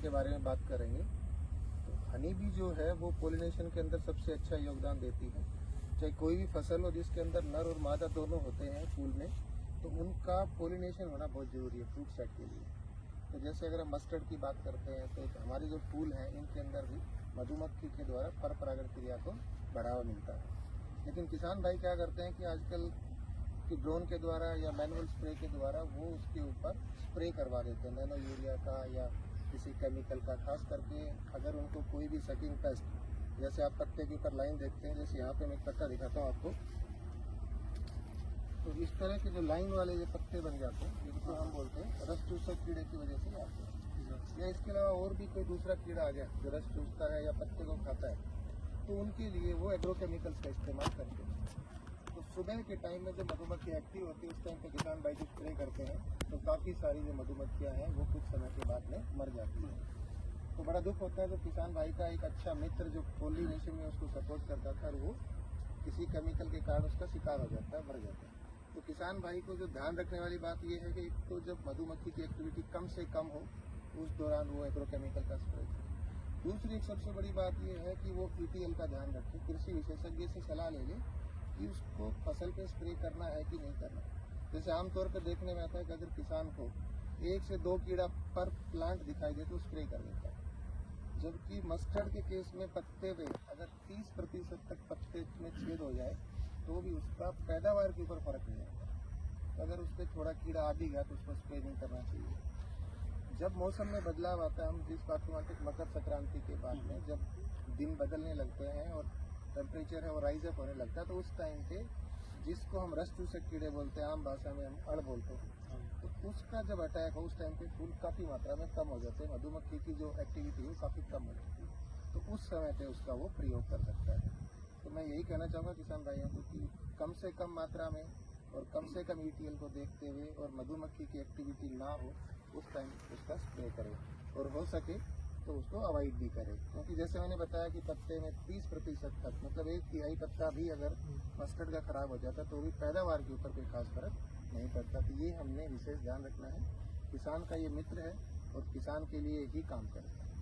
के बारे में बात करेंगे। तो हनी बी जो है वो पोलिनेशन के अंदर सबसे अच्छा योगदान देती है। चाहे कोई भी फसल हो जिसके अंदर नर और मादा दोनों होते हैं फूल में, तो उनका पोलिनेशन होना बहुत ज़रूरी है फ्रूट सेट के लिए। तो जैसे अगर हम मस्टर्ड की बात करते हैं तो हमारे जो फूल हैं इनके अंदर भी मधुमक्खी के द्वारा पर परागण क्रिया को बढ़ावा मिलता है। लेकिन किसान भाई क्या करते हैं कि आजकल कि ड्रोन के द्वारा या मैनुअल स्प्रे के द्वारा वो उसके ऊपर स्प्रे करवा देते हैं नैनो यूरिया का या किसी केमिकल का। खास करके अगर उनको कोई भी सकिंग पेस्ट, जैसे आप पत्ते के ऊपर लाइन देखते हैं, जैसे यहाँ पे मैं एक पत्ता दिखाता हूँ आपको, तो इस तरह के जो लाइन वाले ये पत्ते बन जाते हैं जिनको हम बोलते हैं रस चूसक कीड़े की वजह से आते हैं। या इसके अलावा और भी कोई दूसरा कीड़ा आ गया जो रस चूसता है या पत्ते को खाता है, तो उनके लिए वो एग्रोकेमिकल्स का इस्तेमाल करते हैं। तो सुबह के टाइम में जब मधुमक्खी एक्टिव होती है उस टाइम पे किसान भाई जब स्प्रे करते हैं तो काफ़ी सारी जो मधुमक्खियाँ हैं वो कुछ समय के बाद में मर जाती हैं। तो बड़ा दुख होता है। तो किसान भाई का एक अच्छा मित्र जो पोलिनेशन में उसको सपोर्ट करता था और वो किसी केमिकल के कारण उसका शिकार हो जाता है, मर जाता है। तो किसान भाई को जो ध्यान रखने वाली बात यह है कि एक तो जब मधुमक्खी की एक्टिविटी कम से कम हो उस दौरान वो एग्रोकेमिकल का स्प्रे करे। दूसरी एक सबसे बड़ी बात यह है कि वो ETL का ध्यान रखे, कृषि विशेषज्ञ से सलाह ले ले कि उसको फसल पे स्प्रे करना है कि नहीं करना। जैसे आमतौर पर देखने में आता है कि अगर किसान को 1 से 2 कीड़ा पर प्लांट दिखाई दे तो स्प्रे कर देता है। जबकि मस्टर्ड के केस में पत्ते पे अगर 30% तक पत्ते में छेद हो जाए तो भी उसका पैदावार के ऊपर फर्क नहीं आता। तो अगर उस पर थोड़ा कीड़ा आ भी गया तो उसको स्प्रे नहीं करना चाहिए। जब मौसम में बदलाव आता है, हम जिस बात को मानते हैं मकर संक्रांति के बाद में जब दिन बदलने लगते हैं और टेम्परेचर है वो राइज अप होने लगता है, तो उस टाइम पे जिसको हम रस चूसक कीड़े बोलते हैं, आम भाषा में हम अड़ बोलते हैं, तो उसका जब अटैक हो उस टाइम पे फूल काफ़ी मात्रा में कम हो जाते हैं, मधुमक्खी की जो एक्टिविटी है वो काफ़ी कम हो जाती है। तो उस समय पे उसका वो प्रयोग कर सकता है। तो मैं यही कहना चाहूँगा किसान भाइयों को कि कम से कम मात्रा में और कम से कम ETL को देखते हुए और मधुमक्खी की एक्टिविटी ना हो उस टाइम उसका स्प्रे करें, और हो सके तो उसको अवॉइड भी करें। क्योंकि जैसे मैंने बताया कि पत्ते में 30% तक, मतलब 1/3 पत्ता भी अगर मस्टर्ड का खराब हो जाता तो भी पैदावार के ऊपर कोई खास फर्क नहीं पड़ता। तो ये हमने विशेष ध्यान रखना है। किसान का ये मित्र है और किसान के लिए ही काम करता है।